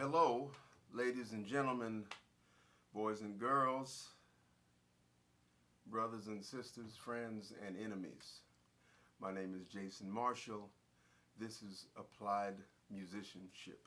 Hello, ladies and gentlemen, boys and girls, brothers and sisters, friends and enemies. My name is Jason Marshall. This is Applied Musicianship.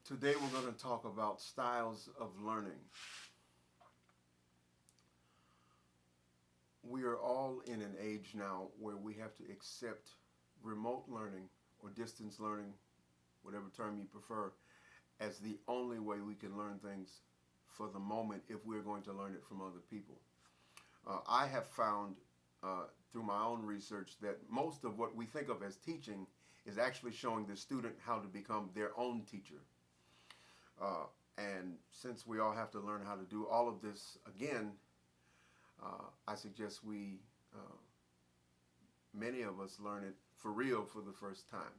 Today we're going to talk about styles of learning. We are all in an age now where we have to accept remote learning or distance learning, whatever term you prefer, as the only way we can learn things for the moment if we're going to learn it from other people. I have found through my own research that most of what we think of as teaching is actually showing the student how to become their own teacher. And since we all have to learn how to do all of this again, I suggest many of us learn it for real for the first time.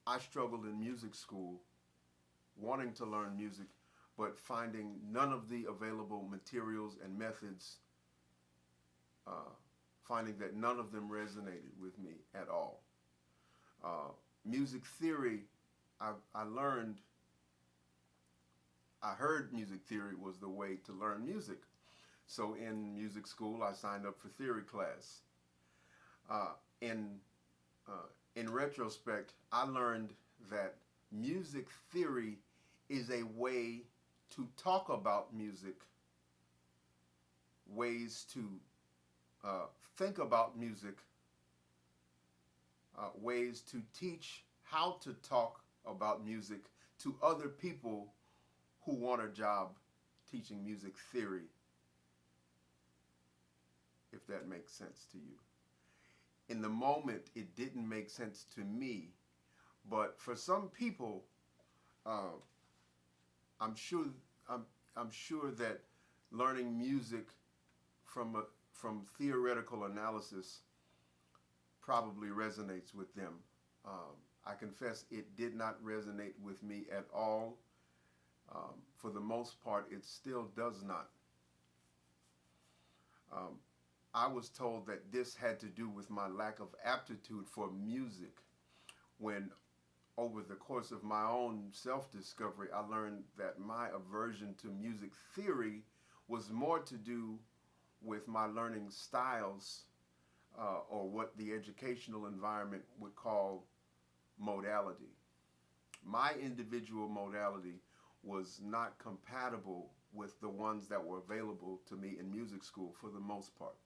I struggled in music school wanting to learn music, but finding none of the available materials and methods, finding that none of them resonated with me at all. Music theory, I heard music theory was the way to learn music. So in music school, I signed up for theory class. In retrospect, I learned that music theory is a way to talk about music, ways to think about music, ways to teach how to talk about music to other people who want a job teaching music theory, if that makes sense to you. In the moment, it didn't make sense to me, but for some people, I'm sure that learning music from theoretical analysis probably resonates with them. I confess it did not resonate with me at all. For the most part, it still does not. I was told that this had to do with my lack of aptitude for music, when over the course of my own self-discovery, I learned that my aversion to music theory was more to do with my learning styles, or what the educational environment would call modality. My individual modality was not compatible with the ones that were available to me in music school for the most part.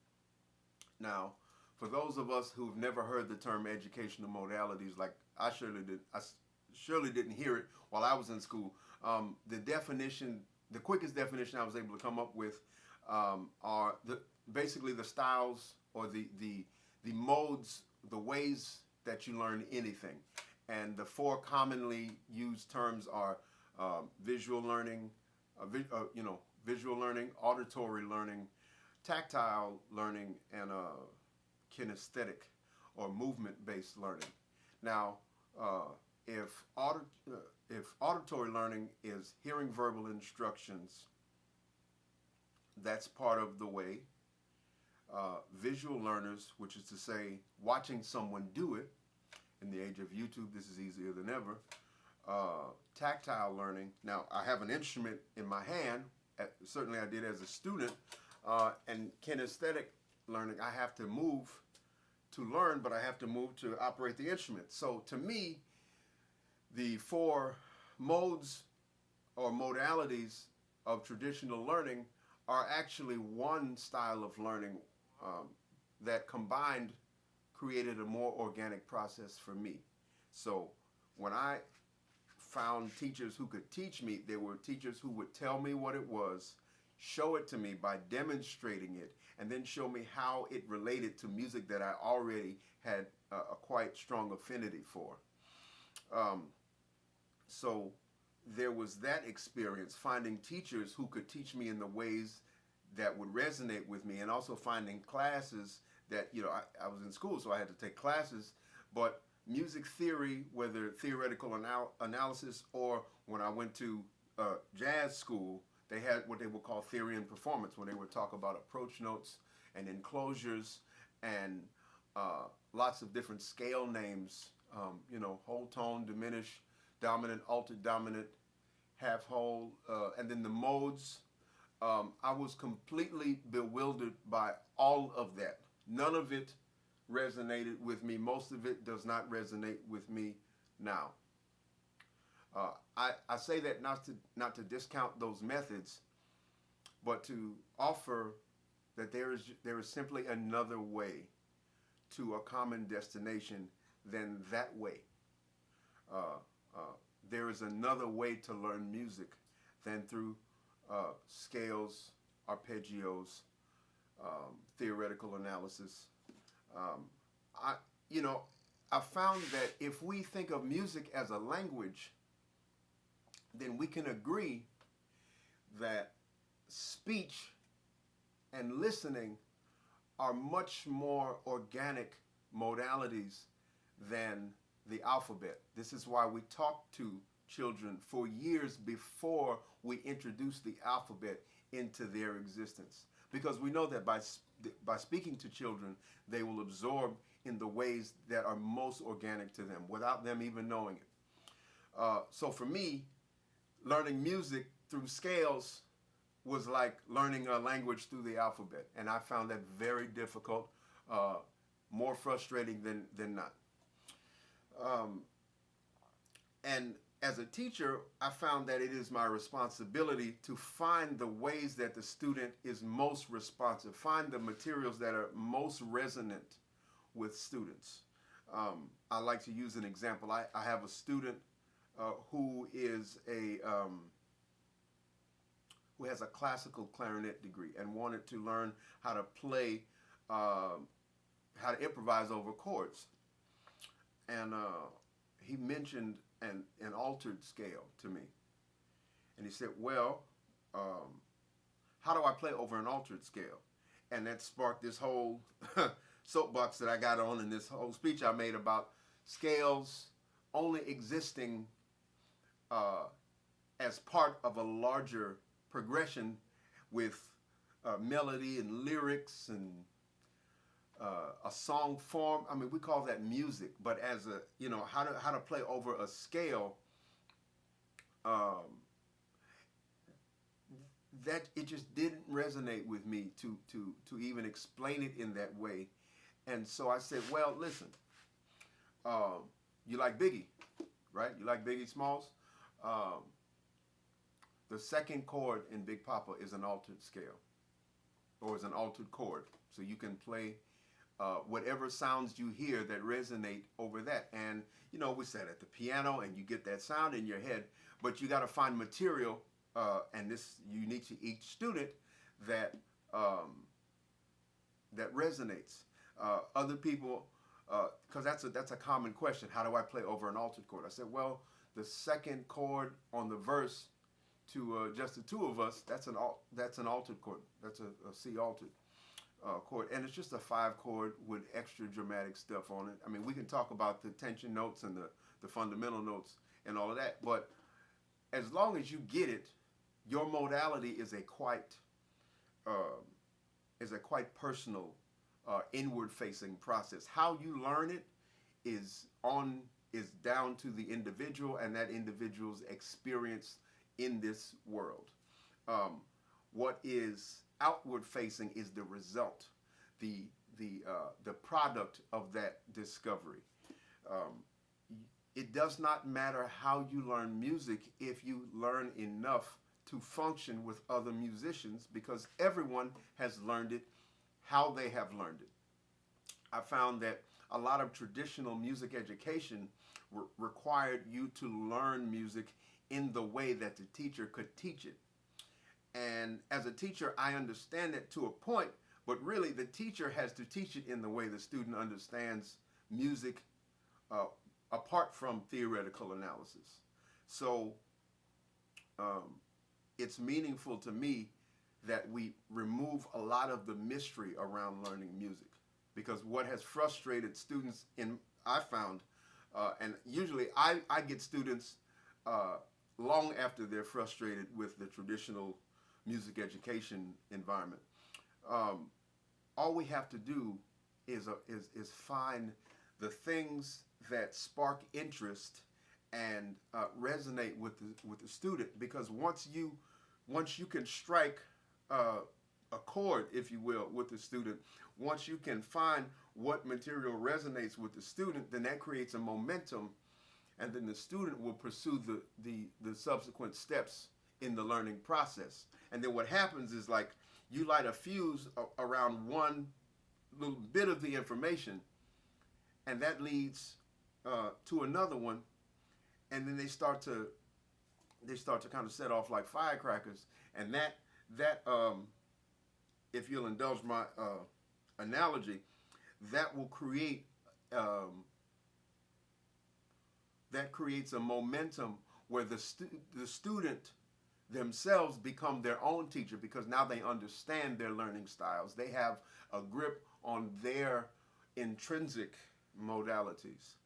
Now, for those of us who've never heard the term educational modalities, like I surely didn't hear it while I was in school. The quickest definition I was able to come up with are basically the styles or the modes the ways that you learn anything. And the four commonly used terms are visual learning, visual learning, auditory learning, tactile learning, and kinesthetic or movement-based learning. Now, uh, if, if auditory learning is hearing verbal instructions, that's part of the way. Visual learners, which is to say watching someone do it, in the age of YouTube, this is easier than ever. Tactile learning. Now, I have an instrument in my hand. Certainly I did as a student. And kinesthetic learning, I have to move to learn, but I have to move to operate the instrument. So to me, the four modes or modalities of traditional learning are actually one style of learning that combined created a more organic process for me. So when I found teachers who could teach me, there were teachers who would tell me what it was, show it to me by demonstrating it, and then show me how it related to music that I already had a quite strong affinity for. So there was that experience, finding teachers who could teach me in the ways that would resonate with me, and also finding classes that, I was in school, so I had to take classes, but music theory, whether theoretical analysis, or when I went to jazz school, they had what they would call theory and performance, when they would talk about approach notes and enclosures and lots of different scale names, whole tone, diminished, dominant, altered dominant, half whole, and then the modes. I was completely bewildered by all of that. None of it resonated with me. Most of it does not resonate with me now. I say that not to discount those methods, but to offer that there is simply another way to a common destination than that way. There is another way to learn music than through scales, arpeggios, theoretical analysis. I found that if we think of music as a language, then we can agree that speech and listening are much more organic modalities than the alphabet. This is why we talk to children for years before we introduce the alphabet into their existence. Because we know that by speaking to children, they will absorb in the ways that are most organic to them without them even knowing it. So for me, learning music through scales was like learning a language through the alphabet. And I found that very difficult, more frustrating than not. And as a teacher, I found that it is my responsibility to find the ways that the student is most responsive, find the materials that are most resonant with students. I like to use an example. I have a student who has a classical clarinet degree and wanted to learn how to play, how to improvise over chords. And he mentioned an altered scale to me. And he said, well, how do I play over an altered scale? And that sparked this whole soapbox that I got on in this whole speech I made about scales only existing as part of a larger progression with melody and lyrics and a song form. I mean, we call that music, but as a, how to play over a scale, that it just didn't resonate with me to even explain it in that way. And so I said, well, listen, you like Biggie, right? You like Biggie Smalls? The second chord in Big Papa is an altered scale, or is an altered chord. So you can play whatever sounds you hear that resonate over that. And, we sat at the piano and you get that sound in your head, but you got to find material, and this is unique to each student, that that resonates. Other people because that's a common question. How do I play over an altered chord? I said, well, the second chord on the verse to just the two of us, that's an altered chord. That's a C altered chord, and it's just a 5 chord with extra dramatic stuff on it. I mean, we can talk about the tension notes and the fundamental notes and all of that, but as long as you get it, your modality is a quite personal, inward-facing process. How you learn it is down to the individual and that individual's experience in this world. What is outward-facing is the result, the product of that discovery. It does not matter how you learn music if you learn enough to function with other musicians, because everyone has learned it how they have learned it. I found that a lot of traditional music education required you to learn music in the way that the teacher could teach it. And as a teacher, I understand it to a point, but really the teacher has to teach it in the way the student understands music, apart from theoretical analysis. So it's meaningful to me that we remove a lot of the mystery around learning music, because what has frustrated students I found, and usually I get students long after they're frustrated with the traditional music education environment. All we have to do is find the things that spark interest and resonate with the student, because once you can strike a chord, if you will, with the student, once you can find what material resonates with the student, then that creates a momentum, and then the student will pursue the subsequent steps in the learning process. And then what happens is, like, you light a fuse around one little bit of the information, and that leads to another one, and then they start to kind of set off like firecrackers, and that if you'll indulge my analogy, that will create that creates a momentum where the student themselves become their own teacher, because now they understand their learning styles. They have a grip on their intrinsic modalities.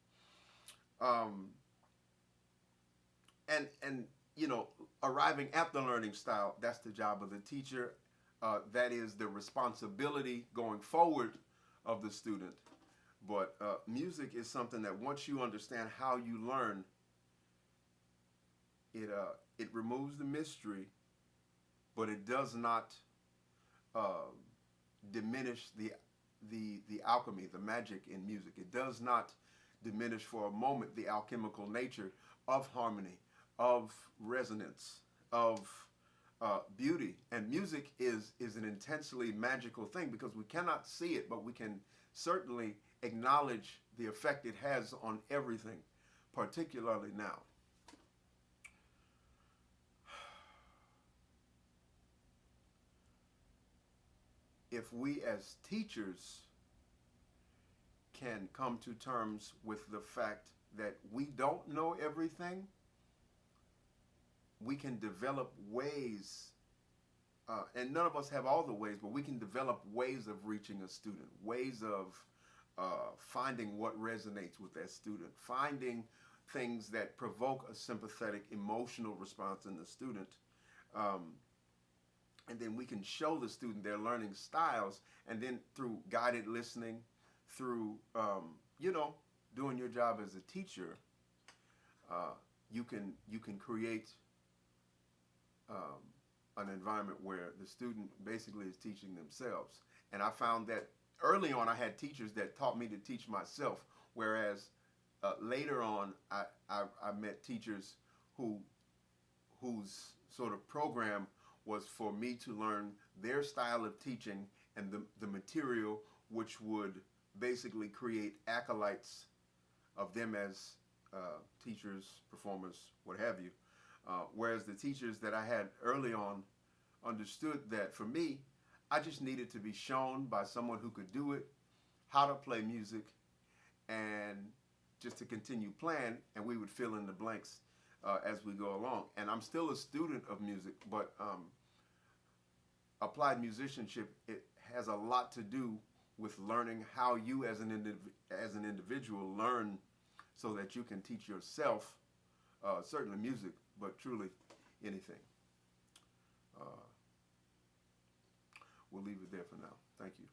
And you know, arriving at the learning style, that's the job of the teacher. That is the responsibility going forward of the student. But music is something that once you understand how you learn, it removes the mystery, but it does not diminish the alchemy, the magic in music. It does not diminish for a moment the alchemical nature of harmony, of resonance, of beauty. And music is an intensely magical thing, because we cannot see it, but we can certainly acknowledge the effect it has on everything, particularly now. If we as teachers can come to terms with the fact that we don't know everything, we can develop ways, and none of us have all the ways, but we can develop ways of reaching a student, ways of finding what resonates with that student, finding things that provoke a sympathetic, emotional response in the student. And then we can show the student their learning styles, and then through guided listening, through, doing your job as a teacher, you can create an environment where the student basically is teaching themselves. And I found that early on I had teachers that taught me to teach myself, whereas later on I met teachers whose sort of program was for me to learn their style of teaching and the material which would basically create acolytes of them as teachers, performers, what have you. Whereas the teachers that I had early on understood that for me, I just needed to be shown by someone who could do it how to play music, and just to continue playing, and we would fill in the blanks as we go along. And I'm still a student of music, but applied musicianship, it has a lot to do with learning how you as an individual learn so that you can teach yourself, certainly music, but truly anything. We'll leave it there for now. Thank you.